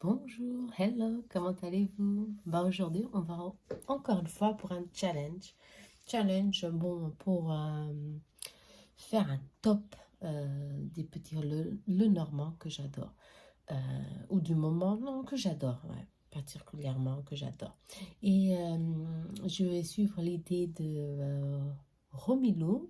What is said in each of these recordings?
Bonjour, hello, comment allez-vous? Aujourd'hui, on va encore une fois pour un challenge. Challenge, bon, pour faire un top des petits le normand que j'adore. Euh, ou du moment, non, que j'adore, ouais, particulièrement que j'adore. Et je vais suivre l'idée de Romilou.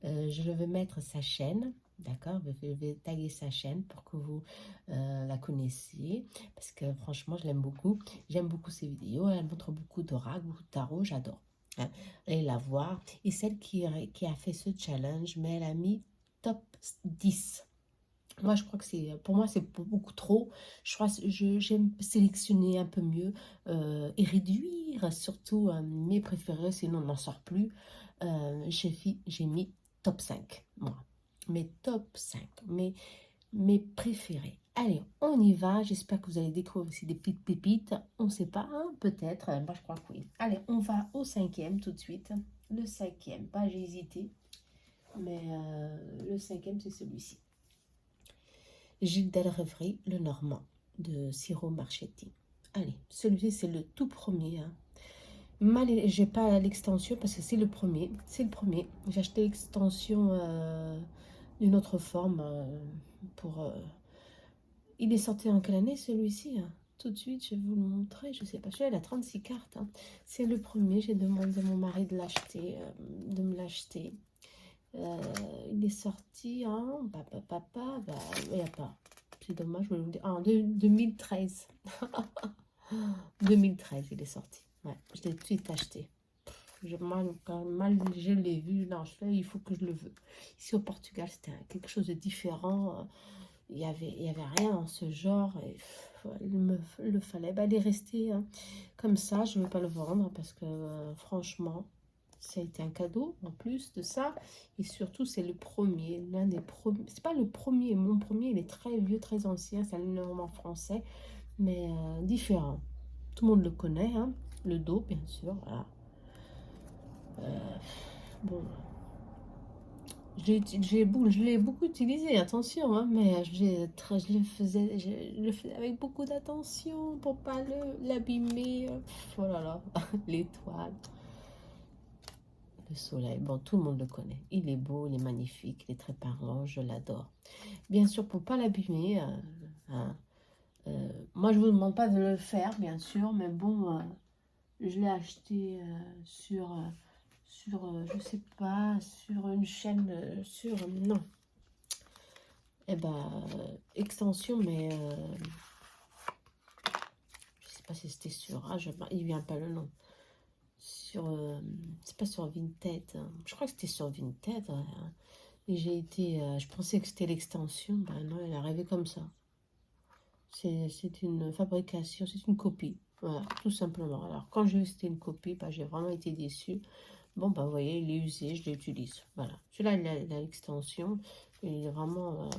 Je vais mettre sa chaîne, d'accord? Je vais taguer sa chaîne pour que vous la connaissiez, parce que franchement, je l'aime beaucoup. J'aime beaucoup ses vidéos, elle montre beaucoup d'oracle, beaucoup de tarot, j'adore. Hein. Allez la voir. Et celle qui a fait ce challenge, mais elle a mis top 10. Moi, je crois que pour moi, c'est beaucoup trop. Je crois, j'aime sélectionner un peu mieux et réduire surtout mes préférés, sinon on n'en sort plus. J'ai mis top 5 moi. Mes top 5 mes préférés. Allez, on y va. J'espère que vous allez découvrir aussi des petites pépites. On ne sait pas, hein, peut-être. Moi, je crois que oui. Allez, on va au cinquième tout de suite. Le cinquième, pas j'ai hésité, mais le cinquième, c'est celui-ci. Gilles Delrevry, le Normand, de Ciro Marchetti. Allez, celui-ci, c'est le tout premier. Hein. J'ai pas l'extension parce que c'est le premier. C'est le premier. J'ai acheté l'extension d'une autre forme pour. Il est sorti en quelle année celui-ci hein. Tout de suite, je vais vous le montrer. Je sais pas. Celui-là, il a 36 cartes. Hein. C'est le premier. J'ai demandé à mon mari de l'acheter, de me l'acheter. Il est sorti en. Il n'y a pas. C'est dommage, je vais vous dire. En 2013. 2013, il est sorti. Ouais, je l'ai tout de suite acheté. Quand mal je l'ai vu, non, il faut que je le veux. Ici au Portugal, c'était quelque chose de différent. Il y avait rien en ce genre. Et, il me le fallait. Bah, il est resté hein, comme ça. Je ne vais pas le vendre parce que franchement, ça a été un cadeau en plus de ça. Et surtout, c'est le premier, l'un des premiers. C'est pas le premier, mon premier, il est très vieux, très ancien. C'est un normand français, mais différent. Tout le monde le connaît, hein. Le dos, bien sûr. Voilà. Bon, je l'ai beaucoup utilisé, attention, hein, mais je le faisais avec beaucoup d'attention pour pas l'abîmer. Oh là là, l'étoile, le soleil. Bon, tout le monde le connaît. Il est beau, il est magnifique, il est très parlant, je l'adore. Bien sûr, pour pas l'abîmer, hein, moi je vous demande pas de le faire, bien sûr, mais bon, je l'ai acheté je sais pas, sur une chaîne, non, eh ben, extension, mais je sais pas si c'était sur, il vient pas le nom, sur, c'est pas sur Vinted, hein. Je crois que c'était sur Vinted, hein. Et je pensais que c'était l'extension, ben non, elle est arrivée comme ça. C'est une fabrication, c'est une copie, voilà, tout simplement. Alors, quand j'ai vu que c'était une copie, ben, j'ai vraiment été déçue. Bon, bah, vous voyez, il est usé, je l'utilise. Voilà. Celui-là, il a l'extension. Il est vraiment,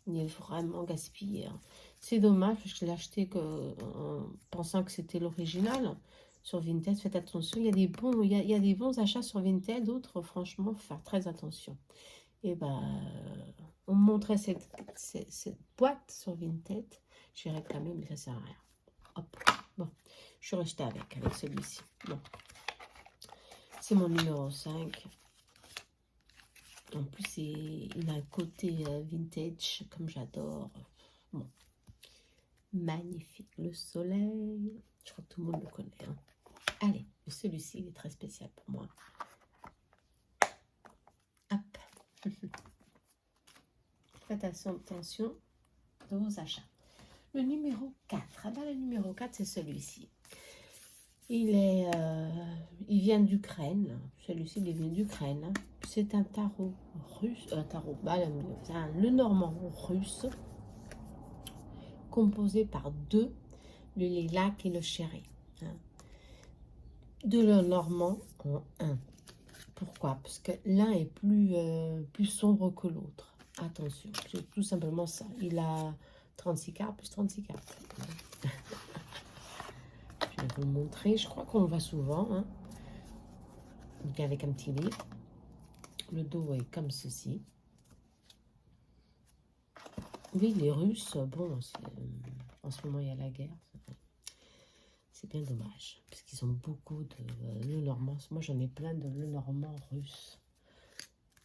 il est vraiment gaspillé. Hein. C'est dommage, parce que je l'ai acheté en pensant que c'était l'original sur Vinted. Faites attention, il y a des bons achats sur Vinted, d'autres, franchement, faut faire très attention. Et bah, on me montrait cette boîte sur Vinted. J'ai réclamé, mais ça sert à rien. Hop. Bon, je suis restée avec celui-ci. Bon. C'est mon numéro 5. En plus, il a un côté vintage, comme j'adore. Bon, magnifique. Le soleil. Je crois que tout le monde le connaît. Hein. Allez, celui-ci, il est très spécial pour moi. Hop. Faites attention de vos achats. Le numéro 4. Ah ben, le numéro 4, c'est celui-ci. Il vient d'Ukraine. Celui-ci, il vient d'Ukraine. Hein. C'est un tarot russe. Le normand russe. Composé par deux, le lilac et le chéri. Hein. De le normand en un. Pourquoi? Parce que l'un est plus sombre que l'autre. Attention, c'est tout simplement ça. Il a 36 cartes plus 36 cartes. Je vais vous le montrer. Je crois qu'on le voit souvent. Hein. Donc avec un petit livre. Le dos est comme ceci. Oui, les Russes, bon, en ce moment, il y a la guerre. C'est bien dommage, parce qu'ils ont beaucoup de Lenormand. Moi, j'en ai plein de Lenormand russes.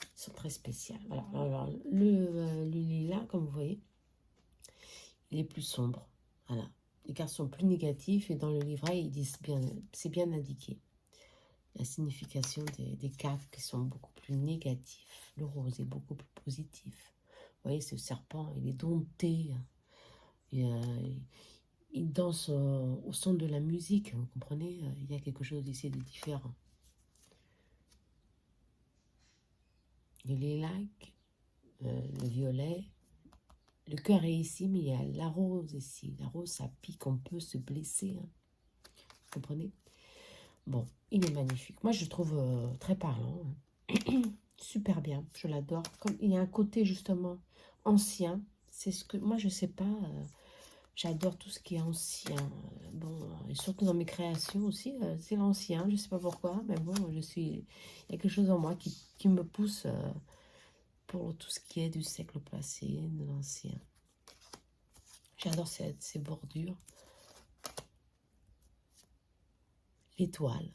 Ils sont très spéciaux. Voilà. Alors, le lilas, comme vous voyez, il est plus sombre. Voilà. Les cartes sont plus négatives et dans le livret, ils disent bien, c'est bien indiqué. La signification des cartes qui sont beaucoup plus négatives. Le rose est beaucoup plus positif. Vous voyez, ce serpent, il est dompté. Il danse au son de la musique, vous comprenez? Il y a quelque chose ici de différent. Le lilac, le violet, le cœur est ici, mais il y a la rose ici. La rose, ça pique, on peut se blesser. Hein. Vous comprenez? Bon, il est magnifique. Moi, je le trouve très parlant. Hein. Super bien, je l'adore. Comme il y a un côté, justement, ancien. C'est ce que... Moi, je sais pas... J'adore tout ce qui est ancien. Bon, et surtout dans mes créations aussi, c'est l'ancien. Je ne sais pas pourquoi, mais bon, il y a quelque chose en moi qui me pousse pour tout ce qui est du siècle passé, de l'ancien. J'adore ces bordures. L'étoile.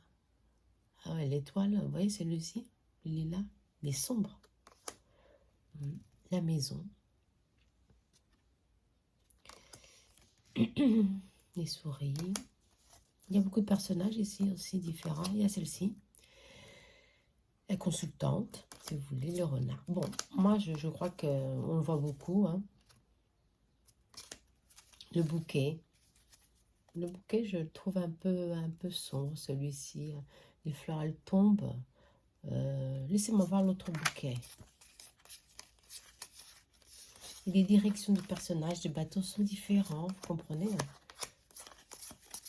Ah ouais, l'étoile, vous voyez celui-ci, il est là, il est sombre. La maison. Les souris. Il y a beaucoup de personnages ici aussi différents. Il y a celle-ci. La consultante, si vous voulez, le renard. Bon, moi, je crois qu'on le voit beaucoup. Hein. Le bouquet. Le bouquet, je le trouve un peu sombre, celui-ci. Les fleurs, elles tombent. Laissez-moi voir l'autre bouquet. Les directions de personnages, de bateaux sont différents, vous comprenez? Hein.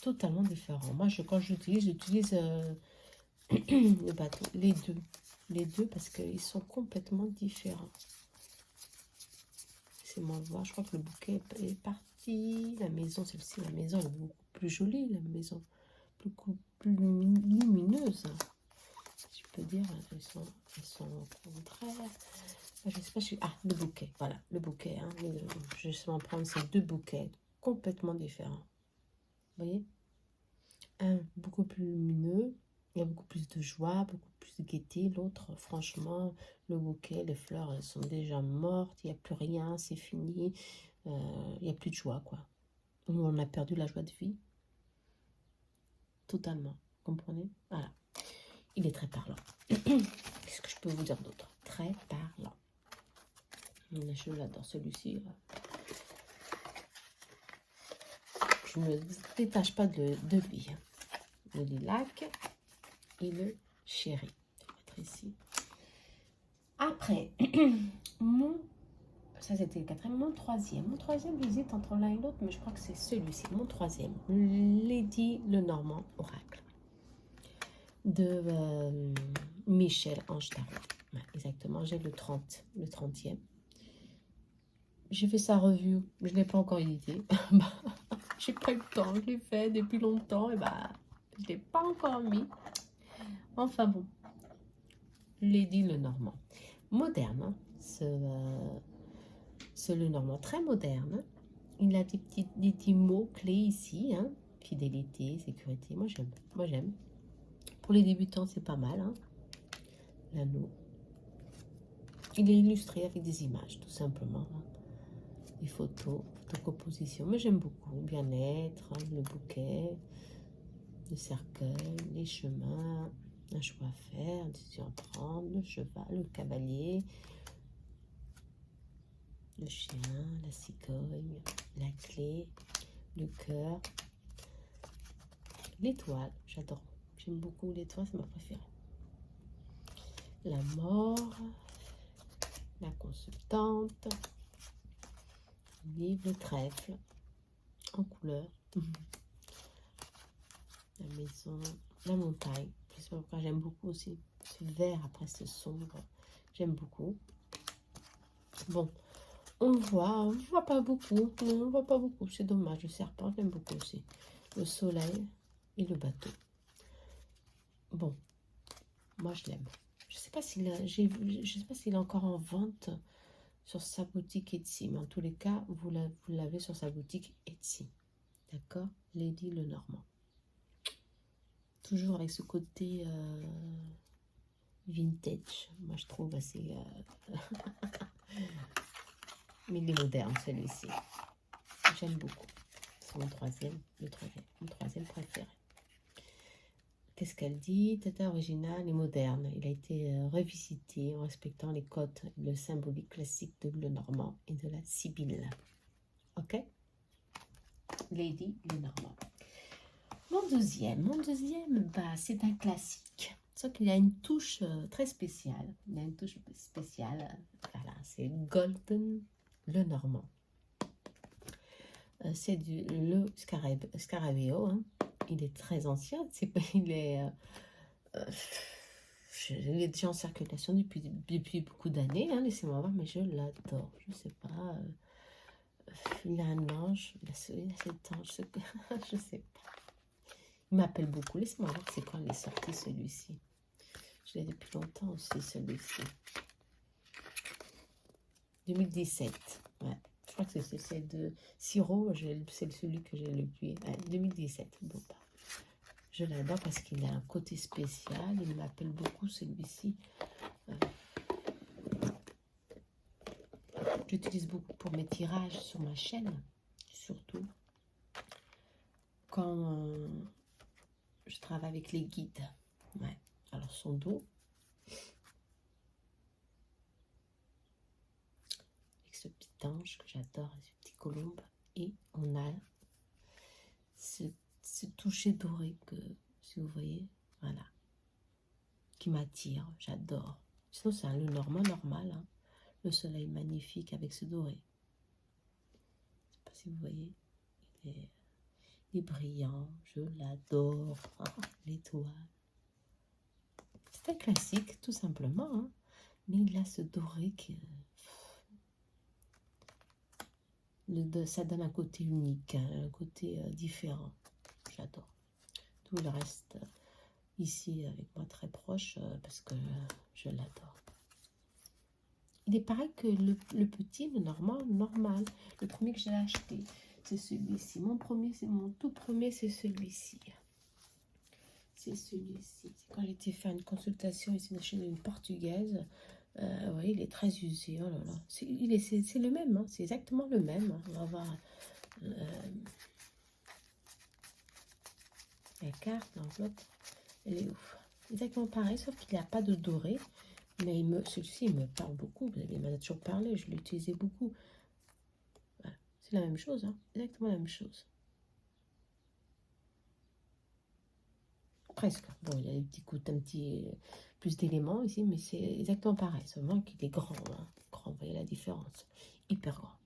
Totalement différents. Moi, quand j'utilise le bateau, les deux. Les deux, parce qu'ils sont complètement différents. Laissez-moi voir, je crois que le bouquet est parti. La maison, celle-ci, la maison, elle est beaucoup plus jolie, la maison. Beaucoup plus lumineuse. Si je peux dire, elles sont au contraire. Je sais pas, le bouquet, voilà, le bouquet. Hein, je vais justement prendre ces deux bouquets complètement différents. Vous voyez? Un beaucoup plus lumineux, il y a beaucoup plus de joie, beaucoup plus de gaieté. L'autre, franchement, le bouquet, les fleurs, elles sont déjà mortes, il n'y a plus rien, c'est fini. Il n'y a plus de joie, quoi. On a perdu la joie de vie. Totalement, vous comprenez? Voilà. Il est très parlant. Qu'est-ce que je peux vous dire d'autre? Très parlant. Je l'adore, celui-ci. Je ne me détache pas de lui. Le lilac et le chéri. Je vais mettre ici. Après, ça c'était le quatrième. Mon troisième, j'hésite entre l'un et l'autre, mais je crois que c'est celui-ci. Mon troisième, Lady Lenormand Oracle de Michel Ange Tarot. Ouais, exactement, j'ai le 30e. J'ai fait sa revue, je ne l'ai pas encore édité. J'ai pas eu le temps, je l'ai fait depuis longtemps, et je ne l'ai pas encore mis. Enfin bon, Lady Lenormand. Moderne, hein, ce Lenormand, très moderne. Il a des petits mots clés ici, hein. Fidélité, sécurité, moi j'aime. Pour les débutants, c'est pas mal, hein. L'anneau. Il est illustré avec des images, tout simplement. Hein. Des photos, photocomposition. Mais j'aime beaucoup. Bien-être, hein, le bouquet, le cercueil, les chemins, un choix à faire, une décision à prendre, le cheval, le cavalier, le chien, la cigogne, la clé, le cœur, l'étoile. J'adore. J'aime beaucoup l'étoile, c'est ma préférée. La mort, la consultante, livre, le trèfle, en couleur, la maison, la montagne. Je sais pas pourquoi j'aime beaucoup aussi. Ce vert après ce sombre, j'aime beaucoup. Bon, on voit pas beaucoup. Non, on voit pas beaucoup. C'est dommage. Le serpent, j'aime beaucoup aussi. Le soleil et le bateau. Bon, moi je l'aime. Je sais pas s'il est encore en vente sur sa boutique Etsy. Mais en tous les cas, vous l'avez sur sa boutique Etsy. D'accord? Lady Lenormand. Toujours avec ce côté vintage. Moi, je trouve assez... mais il est moderne, celui-ci. J'aime beaucoup. C'est mon troisième préféré. Qu'est-ce qu'elle dit? Tata original et moderne. Il a été revisité en respectant les codes et le symbolique classique de Lenormand et de la Sibylle. Ok? Lady Lenormand. Mon deuxième, bah, c'est un classique. Sauf qu'il a une touche très spéciale. Il a une touche spéciale. Voilà, c'est Golden Lenormand. C'est le Scarabeo. Hein. Il est très ancien. Il est déjà en circulation depuis beaucoup d'années. Hein, laissez-moi voir, mais je l'adore. Je ne sais pas. Il a un ange. Il a cet ange. Je ne sais pas. Il m'appelle beaucoup. Laissez-moi voir c'est quand il est sorti celui-ci. Je l'ai depuis longtemps aussi, celui-ci. 2017. Ouais. Je crois que c'est de Siro. C'est celui que j'ai le plus. Ouais, 2017. Bon, bah. Je l'adore parce qu'il a un côté spécial. Il m'appelle beaucoup, celui-ci. J'utilise beaucoup pour mes tirages sur ma chaîne. Surtout quand je travaille avec les guides. Ouais. Alors, son dos. Ce petit ange que j'adore, ce petit colombe, et on a ce toucher doré que, si vous voyez, voilà, qui m'attire, j'adore. Sinon c'est un Lenormand normal, hein. Le soleil magnifique avec ce doré. Je sais pas si vous voyez, il est brillant, je l'adore. Ah, l'étoile. C'est un classique, tout simplement, hein. Mais il a ce doré qui... ça donne un côté unique, hein, un côté différent. J'adore. Tout le reste ici avec moi très proche parce que je l'adore. Il est pareil que le petit, le normal. Le premier que j'ai acheté, c'est celui-ci. Mon tout premier, c'est celui-ci. C'est celui-ci. Quand j'ai été faire une consultation ici chez une portugaise, oui, il est très usé. Oh là là. C'est le même, hein, c'est exactement le même. Hein. On va voir la carte, l'enveloppe, elle est ouf. Exactement pareil, sauf qu'il n'a pas de doré. Mais celui-ci, il me parle beaucoup. Il m'en a toujours parlé, je l'ai utilisé beaucoup. Voilà. C'est la même chose, hein, exactement la même chose. Presque. Bon, il y a des petits coups, un petit plus d'éléments ici, mais c'est exactement pareil. Seulement qu'il est grand, hein. Grand, vous voyez la différence. Hyper grand.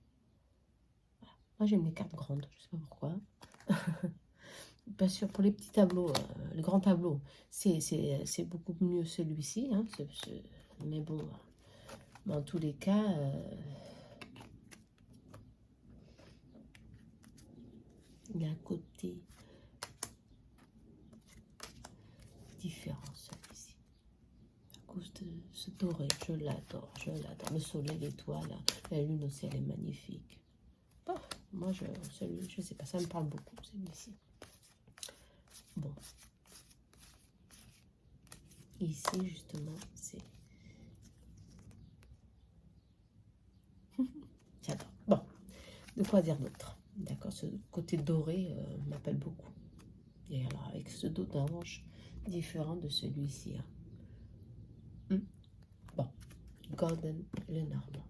Voilà. Moi, j'aime les cartes grandes, je sais pas pourquoi. Bien sûr, pour les petits tableaux, les grands tableaux, c'est beaucoup mieux celui-ci. Hein, mais bon, dans tous les cas, il y a un côté différent, celui-ci. À cause de ce doré, je l'adore, je l'adore. Le soleil, l'étoile, la lune aussi, elle est magnifique. Oh, moi, je sais pas, ça me parle beaucoup, celui-ci. Bon. Ici, justement, c'est... J'adore. Bon, de quoi dire d'autre? D'accord, ce côté doré m'appelle beaucoup. Et alors, avec ce dos d'ange différent de celui-ci. Hein. Bon, Golden Lenormand.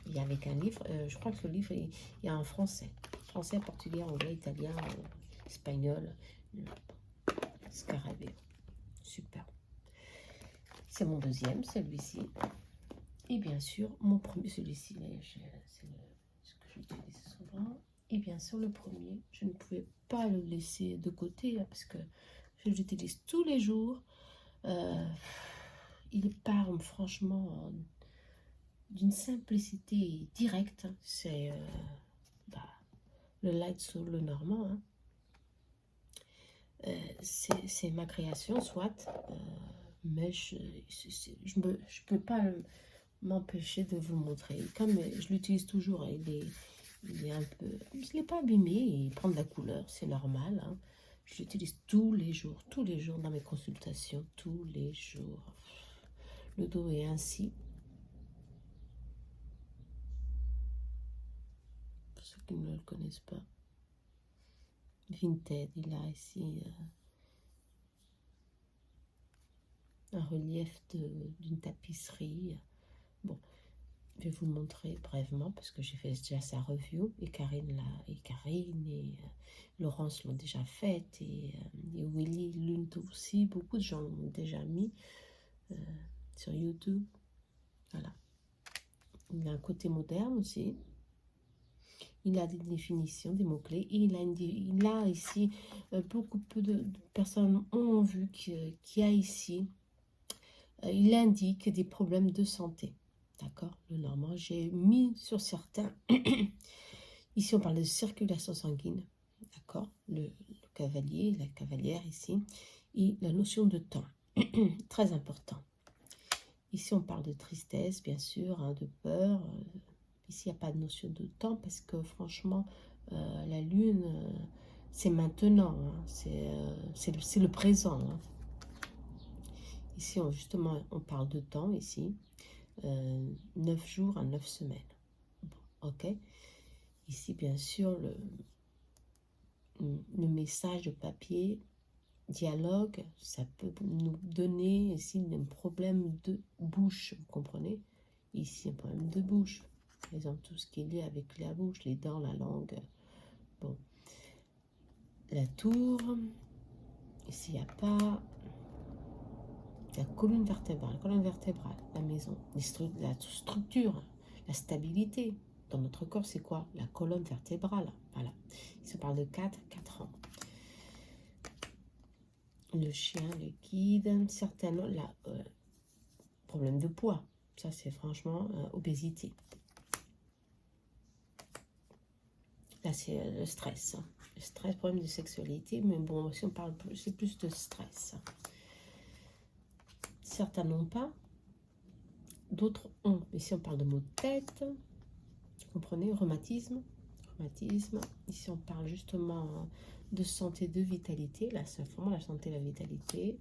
Il y a avec un livre, je crois que le livre, il y a en français. Français, portugais, anglais, italien, espagnol. Scarabée. Super. C'est mon deuxième, celui-ci. Et bien sûr, mon premier, celui-ci, c'est ce que j'utilise souvent. Et bien sûr, le premier, je ne pouvais pas le laisser de côté hein, parce que je l'utilise tous les jours. Il parle franchement d'une simplicité directe. Hein. C'est le Light Soul Lenormand. Hein. C'est ma création, soit, mais je peux pas m'empêcher de vous montrer. Comme je l'utilise toujours, il est un peu... Je ne l'ai pas abîmé, il prend de la couleur, c'est normal. Hein. Je l'utilise tous les jours dans mes consultations, tous les jours. Le dos est ainsi. Pour ceux qui ne le connaissent pas. Vinted, il a ici un relief d'une tapisserie. Bon, je vais vous le montrer brièvement parce que j'ai fait déjà sa review et Karine et Laurence l'ont déjà faite et Willy l'une aussi. Beaucoup de gens l'ont déjà mis sur YouTube. Voilà. Il a un côté moderne aussi. Il a des définitions, des mots-clés. Il a ici, beaucoup peu de personnes ont vu qu'il y a ici, il indique des problèmes de santé. D'accord? Le normand, j'ai mis sur certains. Ici, on parle de circulation sanguine. D'accord? Le cavalier, la cavalière ici. Et la notion de temps. Très important. Ici, on parle de tristesse, bien sûr, hein, de peur. Ici, il n'y a pas de notion de temps parce que franchement, la lune, c'est maintenant. Hein, c'est le présent. Hein. Ici, justement, on parle de temps, ici. 9 jours à 9 semaines. Bon, ok. Ici, bien sûr, le message de papier, dialogue, ça peut nous donner ici un problème de bouche, vous comprenez? Ici, un problème de bouche. Par exemple, tout ce qui est lié avec la bouche, les dents, la langue. Bon. La tour. Ici, il n'y a pas. La colonne vertébrale, la maison, la structure, la stabilité. Dans notre corps, c'est quoi? La colonne vertébrale. Voilà. Ici, on parle de 4 ans. Le chien, le guide, certainement, problème de poids. Ça, c'est franchement obésité. Là, c'est le stress. Le stress, problème de sexualité, mais bon, si on parle plus, c'est plus de stress. Certains n'ont pas, d'autres ont. Mais si on parle de maux de tête, vous comprenez, rhumatisme. Ici, on parle justement de santé, de vitalité. Là, c'est vraiment la santé, la vitalité.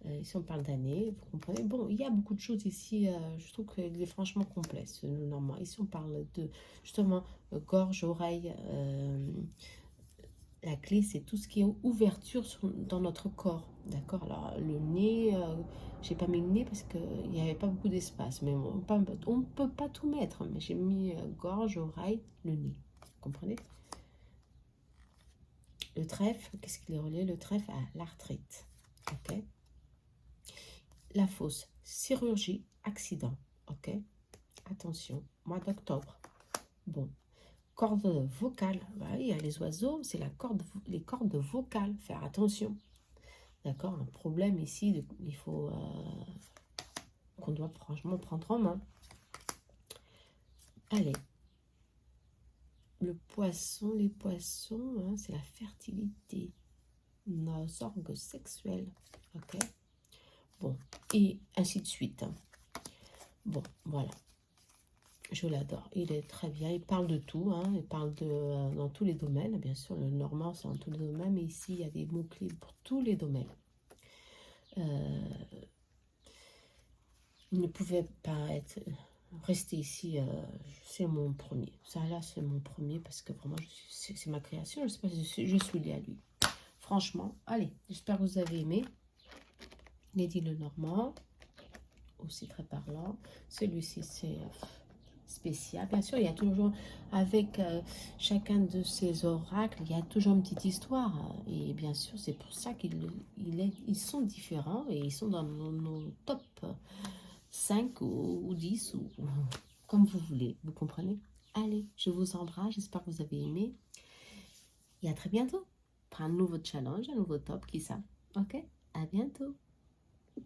Ici, on parle d'années, vous comprenez. Bon, il y a beaucoup de choses ici. Je trouve qu'il est franchement complet, ce normand. Ici, on parle de, justement, gorge, oreille. La clé, c'est tout ce qui est ouverture dans notre corps. D'accord? Alors, le nez, j'ai pas mis le nez parce qu'il n'y avait pas beaucoup d'espace. Mais on ne peut pas tout mettre. Mais j'ai mis gorge, oreille, le nez. Vous comprenez? Le trèfle, qu'est-ce qu'il est relié? Le trèfle à l'arthrite. Ok? La fausse chirurgie, accident. Ok? Attention, mois d'octobre. Bon. Corde vocale. Voilà, il y a les oiseaux, c'est les cordes vocales. Faire attention. D'accord? Un problème ici, il faut qu'on doit franchement prendre en main. Allez. Le poisson, les poissons, hein, c'est la fertilité. Nos organes sexuels. Ok? Bon, et ainsi de suite. Hein. Bon, voilà. Je l'adore. Il est très bien. Il parle de tout. Hein. Il parle dans tous les domaines. Bien sûr, le normand, c'est dans tous les domaines. Mais ici, il y a des mots-clés pour tous les domaines. Il ne pouvait pas rester ici. C'est mon premier. Ça, là, c'est mon premier parce que vraiment, c'est ma création. Je sais pas si je suis liée à lui. Franchement, allez. J'espère que vous avez aimé. Lady Lenormand. Aussi très parlant. Celui-ci, c'est... spécial. Bien sûr, il y a toujours, avec chacun de ces oracles, il y a toujours une petite histoire. Et bien sûr, c'est pour ça ils sont différents et ils sont dans nos top 5 ou 10 ou comme vous voulez. Vous comprenez? Allez, je vous embrasse. J'espère que vous avez aimé. Et à très bientôt pour un nouveau challenge, un nouveau top, qui ça? Ok? À bientôt.